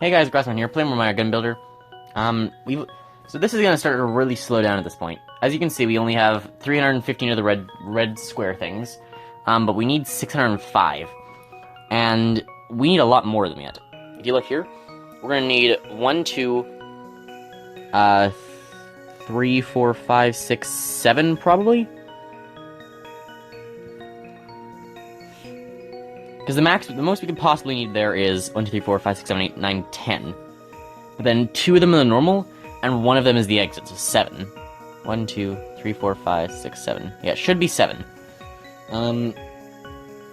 Hey guys, Grassman here, playing with my gun builder. So this is gonna start to really slow down at this point. As you can see, we only have 315 of the red square things, but we need 605, and we need a lot more of them yet. If you look here, we're gonna need 1, 2, 3, 4, 5, 6, 7 probably. Because the most we could possibly need there is 1, 2, 3, 4, 5, 6, 7, 8, 9, 10. But then 2 of them are the normal, and 1 of them is the exit, so 7. 1, 2, 3, 4, 5, 6, 7. Yeah, it should be 7.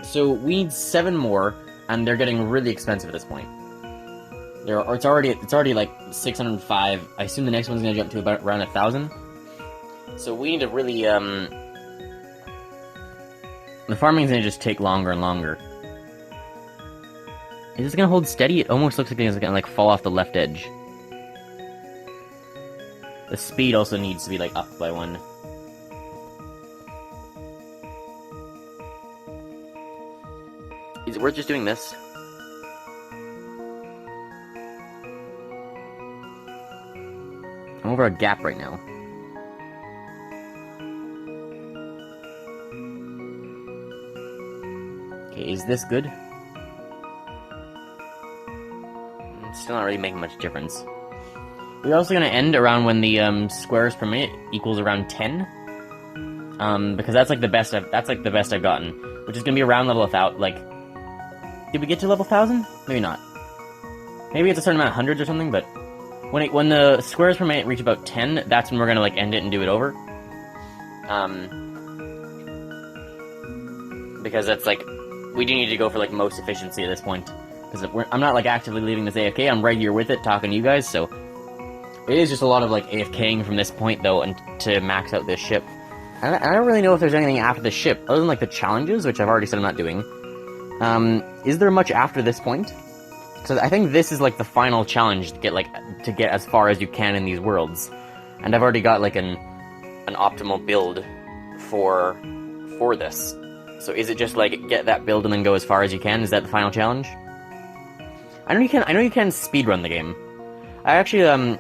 So we need 7 more, and they're getting really expensive at this point. It's already like 605. I assume the next one's gonna jump to about around 1,000. So we need to really the farming's gonna just take longer and longer. Is this gonna hold steady? It almost looks like it's gonna like fall off the left edge. The speed also needs to be like up by 1. Is it worth just doing this? I'm over a gap right now. Okay, is this good? It's still not really making much difference. We're also going to end around when the squares per minute equals around 10, because that's like the best I've gotten, which is going to be around level 1,000. Like, did we get to level 1,000? Maybe not. Maybe it's a certain amount of hundreds or something. But when the squares per minute reach about 10, that's when we're going to like end it and do it over. Because that's like we do need to go for like most efficiency at this point. Because I'm not like actively leaving this AFK, I'm right here with it, talking to you guys, so it is just a lot of like AFKing from this point though, and to max out this ship. I don't really know if there's anything after the ship, other than like the challenges, which I've already said I'm not doing. Is there much after this point? Because I think this is like the final challenge to get as far as you can in these worlds, and I've already got like an optimal build for this. So is it just like get that build and then go as far as you can? Is that the final challenge? I know you can speedrun the game. I actually, you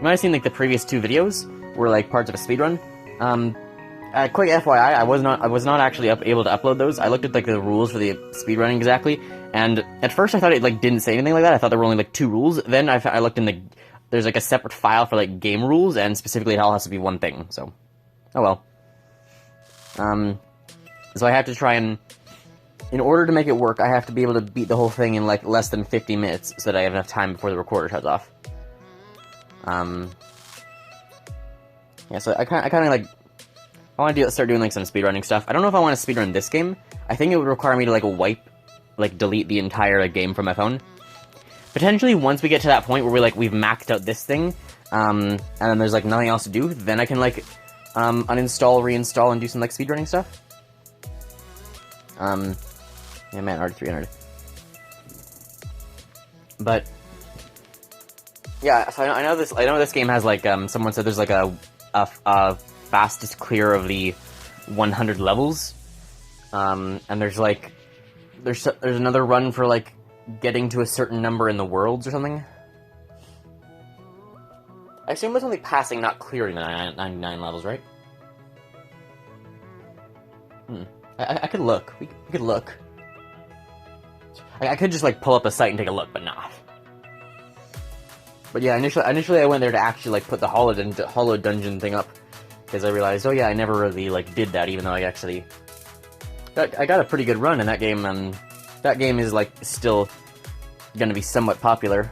might have seen like the previous 2 videos were like parts of a speedrun. Quick FYI, I was not actually able to upload those. I looked at like the rules for the speedrunning exactly, and at first I thought it like didn't say anything like that. I thought there were only like 2 rules. Then I looked in there's like a separate file for like game rules, and specifically it all has to be 1 thing. So, oh well. So I have to try and, in order to make it work, I have to be able to beat the whole thing in like less than 50 minutes, so that I have enough time before the recorder shuts off. Yeah, so I kind of like, I want to start doing like some speedrunning stuff. I don't know if I want to speedrun this game. I think it would require me to like delete the entire game from my phone. Potentially, once we get to that point where we've maxed out this thing, and then there's like nothing else to do, then I can like uninstall, reinstall, and do some like speedrunning stuff. Yeah, man, already 300. But yeah, so I know this game has like someone said there's like a fastest clear of the 100 levels, and there's another run for like getting to a certain number in the worlds or something. I assume it's only passing, not clearing the 99 levels, right? I could look. We could look. I could just like pull up a site and take a look, but nah. But yeah, initially I went there to actually like put the hollow dungeon thing up, because I realized, oh yeah, I never really like did that, even though I actually I got a pretty good run in that game, and that game is like still gonna be somewhat popular.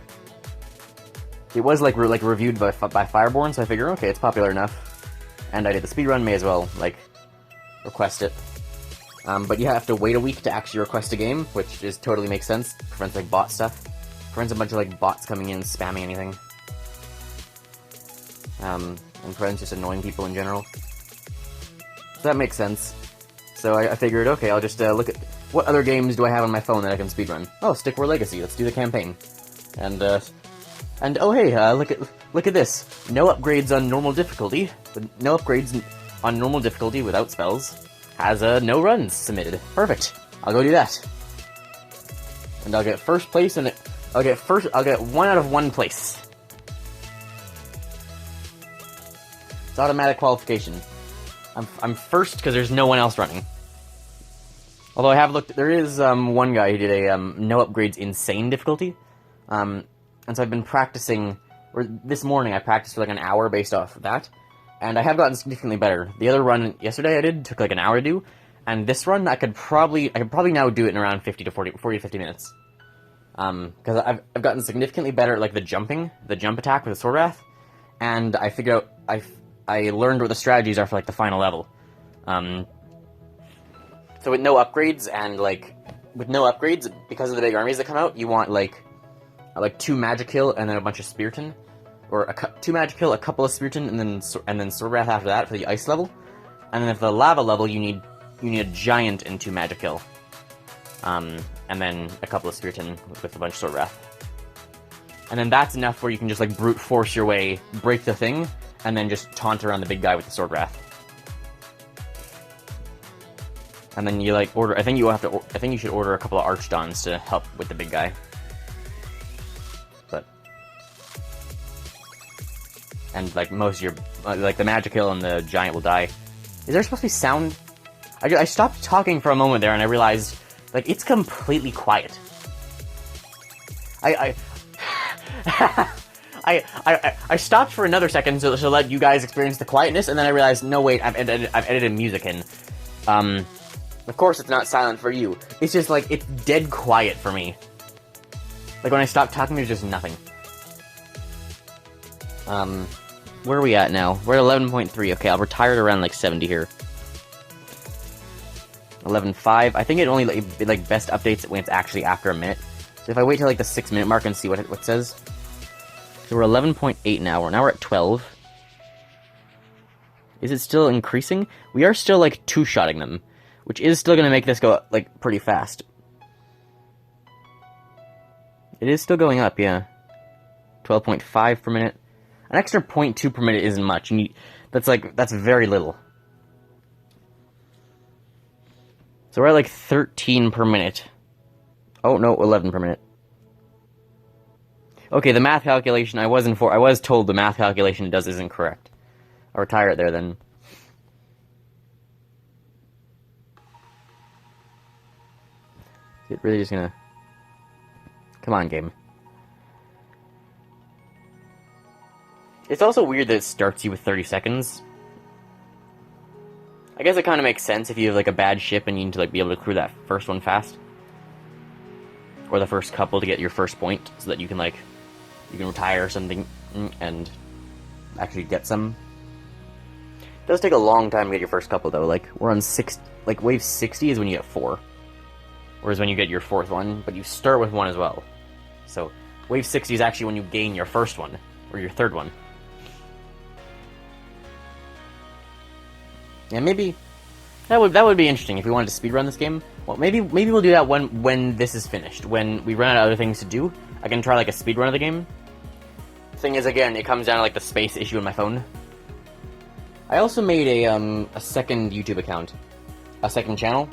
It was like reviewed by Fireborn, so I figure, okay, it's popular enough, and I did the speedrun, may as well like request it. But you have to wait a week to actually request a game, which just totally makes sense. Prevents like bot stuff. Prevents a bunch of like bots coming in spamming anything. And prevents just annoying people in general. So that makes sense. So I figured, okay, I'll just look at what other games do I have on my phone that I can speedrun. Oh, Stick War Legacy. Let's do the campaign. And oh hey, look at this. No upgrades on normal difficulty. No upgrades on normal difficulty without spells. Has no runs submitted. Perfect. I'll go do that. And I'll get first place in I'll get 1 out of 1 place. It's automatic qualification. I'm first because there's no one else running. Although I have looked, there is one guy who did a no upgrades insane difficulty, and so I've been practicing. Or this morning I practiced for like an hour based off of that, and I have gotten significantly better. The other run yesterday I did took like an hour to do, and this run I could probably now do it in around 40 to 50 minutes. Because I've gotten significantly better at like the jump attack with the Sword Wrath, and I figured out I learned what the strategies are for like the final level. So with no upgrades because of the big armies that come out, you want like 2 Magic Kill and then a bunch of Spiriton, or 2 Magic Kill, a couple of Spiriton, and then Sword Wrath after that for the ice level, and then for the lava level you need a giant and 2 Magic Kill. And then a couple of Spiriton with a bunch of Sword Wrath. And then that's enough where you can just like brute force your way, break the thing, and then just taunt around the big guy with the Sword Wrath. And then you like order, I think you should order a couple of Archdons to help with the big guy. And like most of your, like the Magic Kill and the Giant will die. Is there supposed to be sound? I stopped talking for a moment there and I realized, like, it's completely quiet. I stopped for another second to let you guys experience the quietness, and then I realized, no wait, I've edited music in. Of course it's not silent for you. It's just like, it's dead quiet for me. Like when I stop talking, there's just nothing. Where are we at now? We're at 11.3. Okay, I'll retire at around like 70 here. 11.5. I think it only like best updates when it's actually after a minute. So if I wait till like the 6-minute mark and see what it says. So we're 11.8 now. Now we're at 12. Is it still increasing? We are still like 2-shotting them, which is still going to make this go like pretty fast. It is still going up, yeah. 12.5 per minute. An extra 0.2 per minute isn't much. That's very little. So we're at like 13 per minute. Oh no, 11 per minute. Okay, the math calculation I was told the math calculation it does isn't correct. I'll retire it there then. Is it really just gonna... Come on, game. It's also weird that it starts you with 30 seconds. I guess it kind of makes sense if you have like a bad ship and you need to like be able to crew that first one fast. Or the first couple to get your first point, so that you can retire or something and actually get some. It does take a long time to get your first couple though. Like we're on wave 60 is when you get 4. Whereas when you get your 4th one, but you start with 1 as well. So wave 60 is actually when you gain your first one, or your 3rd one. Yeah, maybe that would be interesting if we wanted to speedrun this game. Well, maybe we'll do that when this is finished. When we run out of other things to do, I can try like a speedrun of the game. Thing is, again, it comes down to like the space issue on my phone. I also made a second YouTube account, a second channel.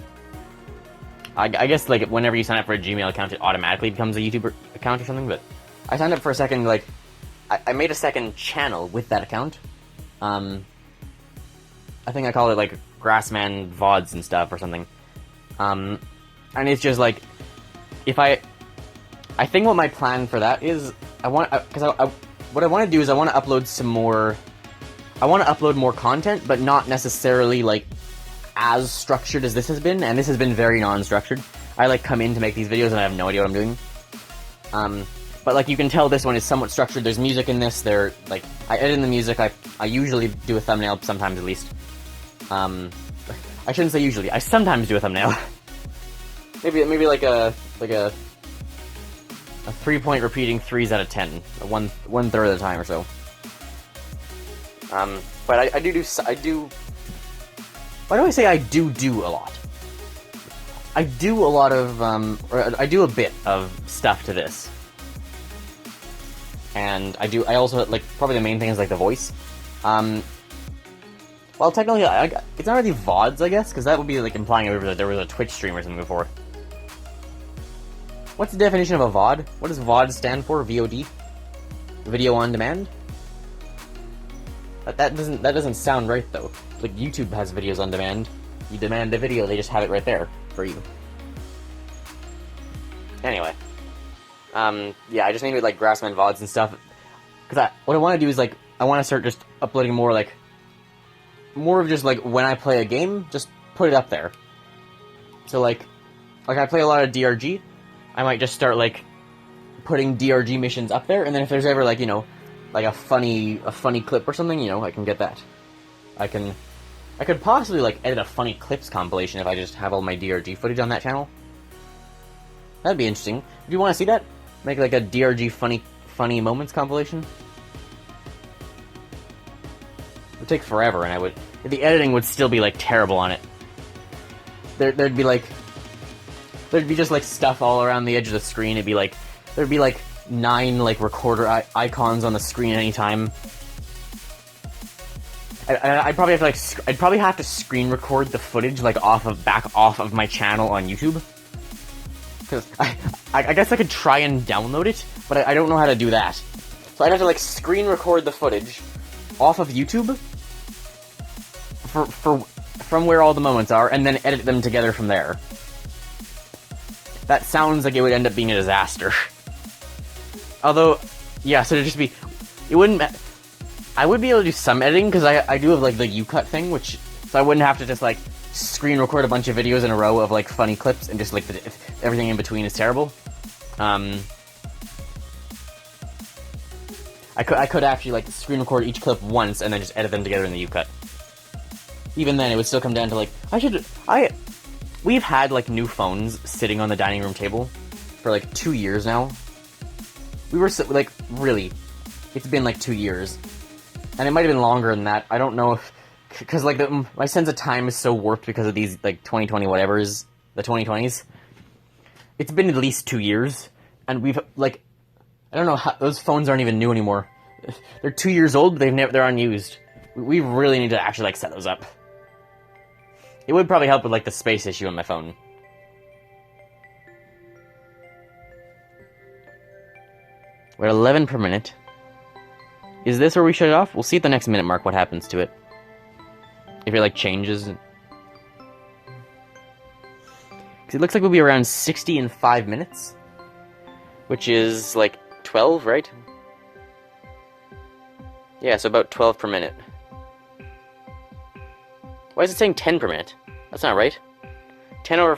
I guess like whenever you sign up for a Gmail account, it automatically becomes a YouTube account or something. But I signed up for a second, like I made a second channel with that account. I think I call it like Grassman VODs and stuff or something. And it's just like, I think what my plan for that is, what I want to do is I want to upload more content, but not necessarily like as structured as this has been, and this has been very non-structured. I like come in to make these videos and I have no idea what I'm doing. But like you can tell this one is somewhat structured. There's music in this. I edit in the music. I usually do a thumbnail, sometimes at least. I shouldn't say usually. I sometimes do a thumbnail. maybe like a 3-point repeating 3s out of 10, one third of the time or so. But I do. Why do I say I do a lot? I do a lot of I do a bit of stuff to this. And I also, like, probably the main thing is, like, the voice. Well, technically, it's not really VODs, I guess, because that would be, like, implying there was a Twitch stream or something before. What's the definition of a VOD? What does VOD stand for? VOD? Video on demand? That doesn't sound right though. Like YouTube has videos on demand. You demand the video, they just have it right there for you. Anyway. Yeah, I just named it like Grassman VODs and stuff. Because what I want to do is like, I want to start just uploading more of just like when I play a game, just put it up there. So like I play a lot of DRG, I might just start like putting DRG missions up there, and then if there's ever like, you know, like a funny clip or something, you know, I can get that. I could possibly like edit a funny clips compilation if I just have all my DRG footage on that channel. That'd be interesting. If you want to see that, make like a DRG funny moments compilation. It would take forever, and the editing would still be like terrible on it. There'd be just like stuff all around the edge of the screen. There'd be like 9 like recorder icons on the screen at any time. I'd probably have to screen record the footage like back off of my channel on YouTube. Because I guess I could try and download it, but I don't know how to do that. So I'd have to like screen record the footage off of YouTube from where all the moments are, and then edit them together from there. That sounds like it would end up being a disaster. Although, yeah, so it'd just be, it wouldn't, I would be able to do some editing, because I do have like the U-cut thing, so I wouldn't have to just like screen record a bunch of videos in a row of like funny clips, and just like everything in between is terrible. I could actually like screen record each clip once, and then just edit them together in the U-cut. Even then, it would still come down to like, we've had like new phones sitting on the dining room table for like 2 years now. We were like, really, it's been like 2 years, and it might have been longer than that. I don't know if, because like my sense of time is so warped because of these like 2020 whatever's, the 2020s. It's been at least 2 years, and we've like, I don't know how, those phones aren't even new anymore. They're 2 years old, but they're unused. We really need to actually like set those up. It would probably help with like the space issue on my phone. We're at 11 per minute. Is this where we shut it off? We'll see at the next minute mark what happens to it. If it like changes. Because it looks like we'll be around 60 in 5 minutes. Which is like 12, right? Yeah, so about 12 per minute. Why is it saying 10 per minute? That's not right. 10 over...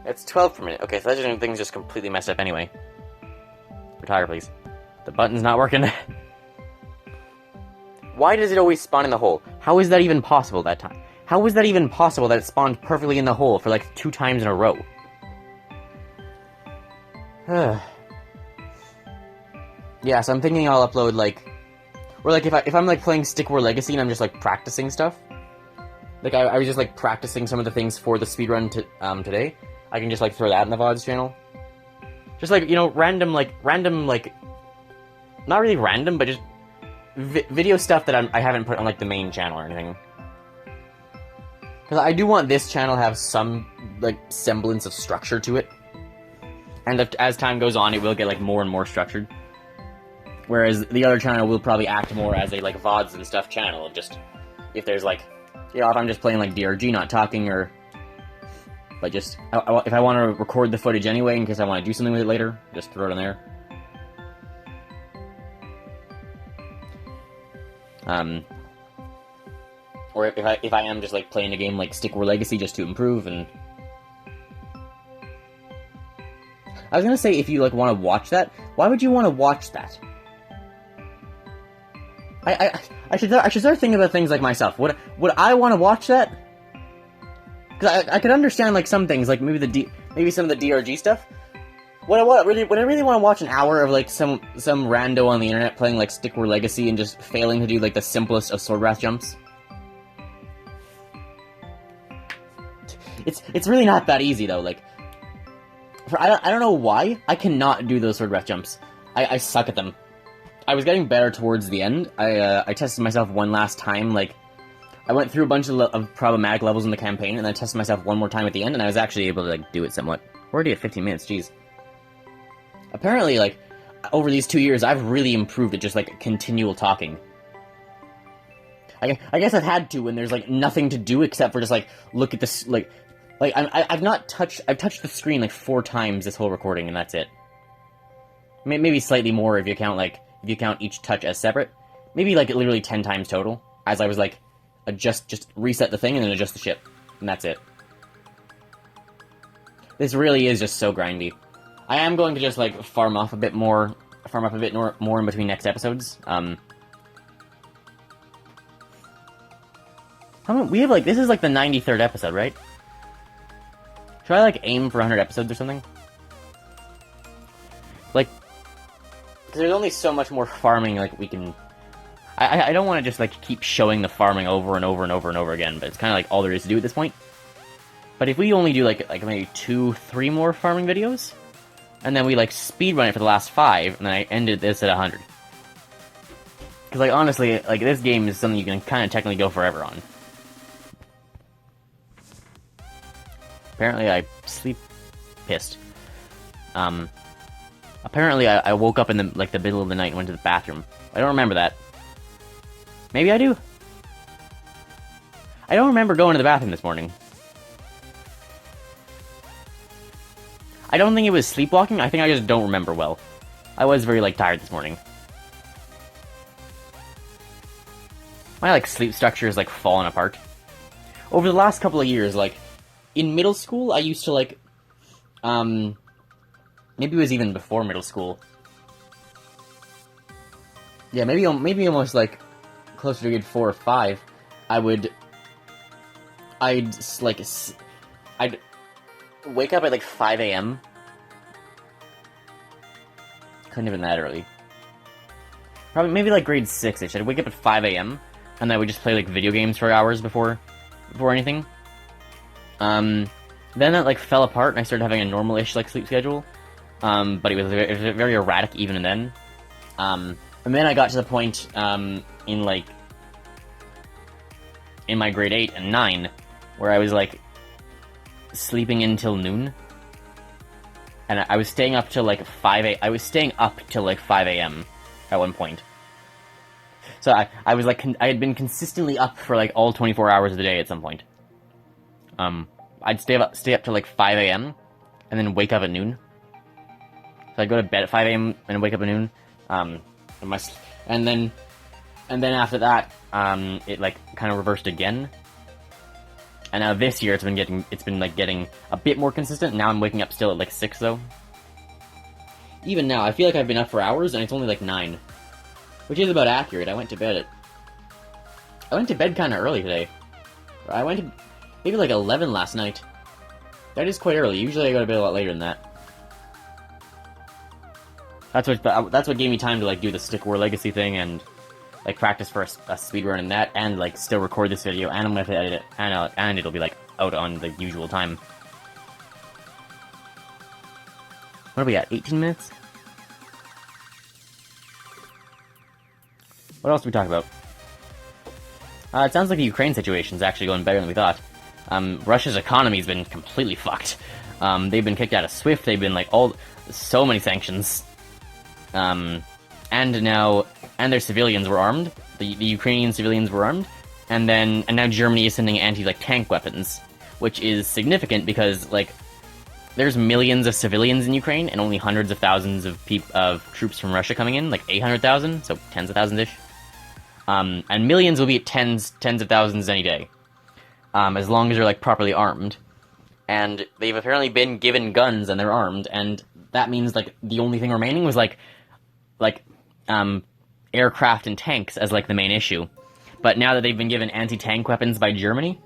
That's 12 per minute. Okay, so that thing's just completely messed up anyway. Retire, please. The button's not working. Why does it always spawn in the hole? How is that even possible that time? How is that even possible that it spawned perfectly in the hole for like 2 times in a row? Yeah, so I'm thinking I'll upload like... Or like if I'm like playing Stick War Legacy and I'm just like practicing stuff... Like, I was just, like, practicing some of the things for the speedrun today. I can just, like, throw that in the VODs channel. Just, like, you know, random, like, not really random, but just video stuff that I haven't put on, like, the main channel or anything. Because I do want this channel to have some, like, semblance of structure to it. And as time goes on, it will get, like, more and more structured. Whereas the other channel will probably act more as a, like, VODs and stuff channel. Just, if there's, like... Yeah, if I'm just playing like DRG, not talking, or like just if I want to record the footage anyway in case I want to do something with it later, just throw it in there. Or if I am just like playing a game like Stick War Legacy just to improve, and I was gonna say if you like want to watch that, why would you want to watch that? I should start thinking about things like myself. Would I want to watch that? Because I could understand like some things, like maybe some of the DRG stuff. Would I really want to watch an hour of like some rando on the internet playing like Stick War Legacy and just failing to do like the simplest of sword wrath jumps? It's really not that easy though. Like, I don't know why I cannot do those sword wrath jumps. I suck at them. I was getting better towards the end. I tested myself one last time, like, I went through a bunch of problematic levels in the campaign, and then I tested myself one more time at the end, and I was actually able to, like, do it somewhat. We're already at 15 minutes, jeez. Apparently, like, over these 2 years, I've really improved at just, like, continual talking. I guess I've had to when there's, like, nothing to do except for just, like, look at this, I've touched the screen, like, 4 times this whole recording, and that's it. Maybe slightly more if you count each touch as separate. Maybe, like, literally 10 times total, as I was, like, just reset the thing and then adjust the ship, and that's it. This really is just so grindy. I am going to just, like, farm up a bit more in between next episodes. We have, like, this is, like, the 93rd episode, right? Should I, like, aim for 100 episodes or something? Like, because there's only so much more farming, like, we can... I don't want to just, like, keep showing the farming over and over and over and over again, but it's kind of, like, all there is to do at this point. But if we only do, like maybe 2-3 more farming videos, and then we, like, speedrun it for the last 5, and then I ended this at 100. Because, like, honestly, like, this game is something you can kind of technically go forever on. Apparently I sleep pissed. Apparently I woke up in the middle of the night and went to the bathroom. I don't remember that. Maybe I do? I don't remember going to the bathroom this morning. I don't think it was sleepwalking, I think I just don't remember well. I was very, like, tired this morning. My, like, sleep structure is, like, falling apart. Over the last couple of years, like, in middle school, I used to, like, maybe it was even before middle school. Yeah, maybe almost, like, closer to grade 4 or 5, I'd wake up at, like, 5 a.m. Couldn't have been that early. Probably, maybe, like, grade 6-ish. I'd wake up at 5 a.m., and I would just play, like, video games for hours before anything. Then that, like, fell apart, and I started having a normal-ish, like, sleep schedule. But it was very erratic even then. And then I got to the point, in my grade 8 and 9, where I was, like, sleeping until noon. And I was staying up till, like, 5 a.m. at one point. So I was, like, I had been consistently up for, like, all 24 hours of the day at some point. I'd stay up till, like, 5 a.m., and then wake up at noon. So I'd go to bed at 5 a.m. and wake up at noon. And then after that, it, like, kind of reversed again. And now this year it's been getting a bit more consistent. Now I'm waking up still at, like, 6, though. Even now, I feel like I've been up for hours, and it's only, like, 9. Which is about accurate. I went to bed kind of early today. I went to maybe, like, 11 last night. That is quite early. Usually I go to bed a lot later than that. That's what gave me time to, like, do the Stick War Legacy thing and, like, practice for a speedrun in that, and, like, still record this video, and I'm gonna have to edit it, and it'll be, like, out on the usual time. What are we at? 18 minutes? What else did we talk about? It sounds like the Ukraine situation is actually going better than we thought. Russia's economy's been completely fucked. They've been kicked out of SWIFT, they've been, like, so many sanctions. And their civilians were armed. The Ukrainian civilians were armed. And now Germany is sending tank weapons. Which is significant because, like, there's millions of civilians in Ukraine and only hundreds of thousands of troops from Russia coming in, like 800,000, so tens of thousands-ish. And millions will be at tens of thousands any day. As long as they're, like, properly armed. And they've apparently been given guns and they're armed, and that means, like, the only thing remaining was, like, aircraft and tanks as, like, the main issue. But now that they've been given anti-tank weapons by Germany,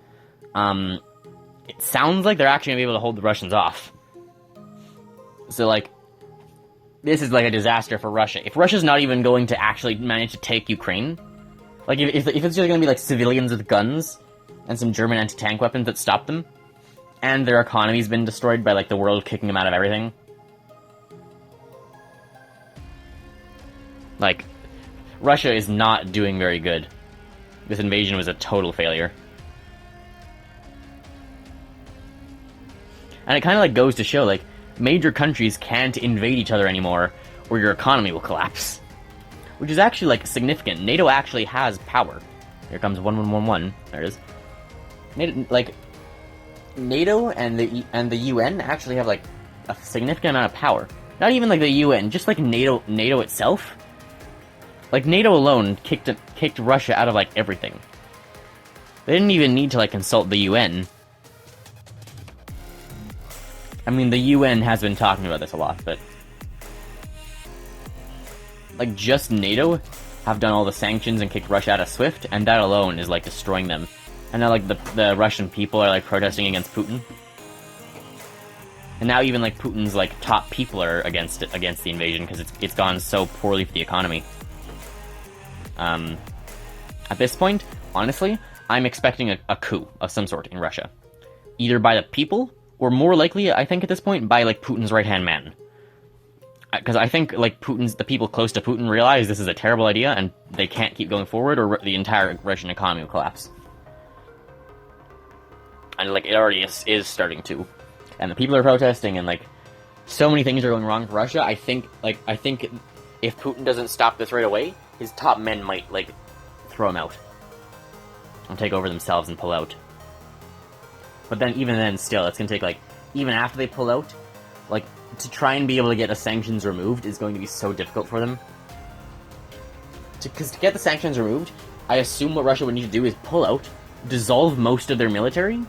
it sounds like they're actually going to be able to hold the Russians off. So, like, this is, like, a disaster for Russia. If Russia's not even going to actually manage to take Ukraine, like, if it's just going to be, like, civilians with guns and some German anti-tank weapons that stop them, and their economy's been destroyed by, like, the world kicking them out of everything, like, Russia is not doing very good. This invasion was a total failure. And it kind of, like, goes to show, like, major countries can't invade each other anymore, or your economy will collapse. Which is actually, like, significant. NATO actually has power. Here comes 1111. There it is. NATO and the UN actually have, like, a significant amount of power. Not even, like, the UN, just, like, NATO itself. Like, NATO alone kicked Russia out of, like, everything. They didn't even need to, like, consult the UN. I mean, the UN has been talking about this a lot, but... like, just NATO have done all the sanctions and kicked Russia out of SWIFT, and that alone is, like, destroying them. And now, like, the Russian people are, like, protesting against Putin. And now even, like, Putin's, like, top people are against the invasion, because it's gone so poorly for the economy. At this point, honestly, I'm expecting a coup of some sort in Russia. Either by the people, or more likely, I think at this point, by, like, Putin's right-hand man. Because I think, like, the people close to Putin realize this is a terrible idea, and they can't keep going forward, or the entire Russian economy will collapse. And, like, it already is starting to. And the people are protesting, and, like, so many things are going wrong for Russia. I think if Putin doesn't stop this right away, his top men might, like, throw him out. And take over themselves and pull out. But then, even then, still, it's gonna take, like, even after they pull out, like, to try and be able to get the sanctions removed is going to be so difficult for them. Because to get the sanctions removed, I assume what Russia would need to do is pull out, dissolve most of their military,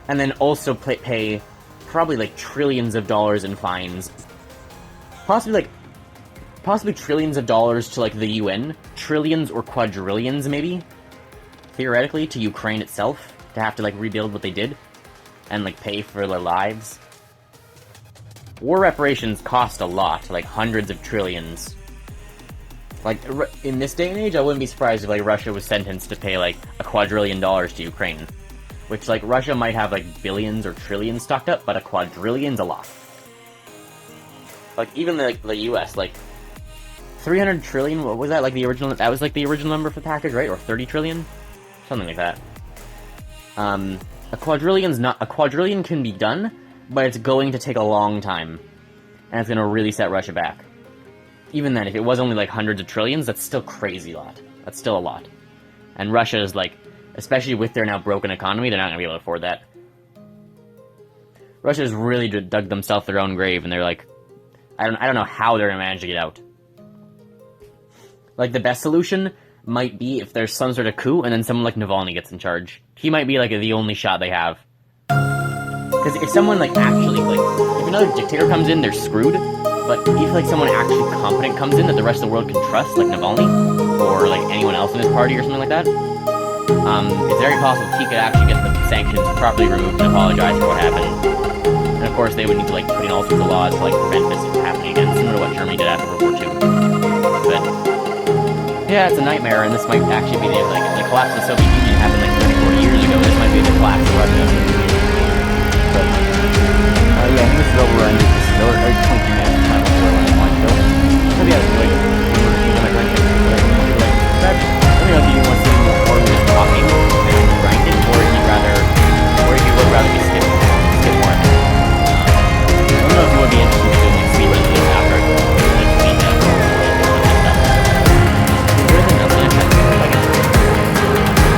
and then also pay probably, like, trillions of dollars in fines. Possibly trillions of dollars to, like, the UN. Trillions or quadrillions, maybe, theoretically, to Ukraine itself, to have to, like, rebuild what they did, and, like, pay for their lives. War reparations cost a lot, like, hundreds of trillions. Like, in this day and age, I wouldn't be surprised if, like, Russia was sentenced to pay, like, $1 quadrillion to Ukraine. Which, like, Russia might have, like, billions or trillions stocked up, but $1 quadrillion's a lot. Like, even, like, the US, like, 300 trillion, what was that, like, the original, that was, like, the original number for the package, right? Or 30 trillion? Something like that. $1 quadrillion can be done, but it's going to take a long time. And it's gonna really set Russia back. Even then, if it was only, like, hundreds of trillions, that's still crazy lot. That's still a lot. And Russia is, like, especially with their now broken economy, they're not gonna be able to afford that. Russia's really dug themselves their own grave, and they're like, I don't know how they're gonna manage to get out. Like, the best solution might be if there's some sort of coup, and then someone like Navalny gets in charge. He might be, like, the only shot they have. Because if someone, like, actually, like, if another dictator comes in, they're screwed. But if, like, someone actually competent comes in that the rest of the world can trust, like Navalny, or, like, anyone else in his party or something like that, it's very possible he could actually get the sanctions properly removed and apologize for what happened. And, of course, they would need to, like, put in all sorts of laws to, like, prevent this from happening again, similar to what Germany did after World War II. But, yeah, it's a nightmare, and this might actually be the collapse of the Soviet Union happened, like, 30, 40 years ago. This might be the collapse of Russia.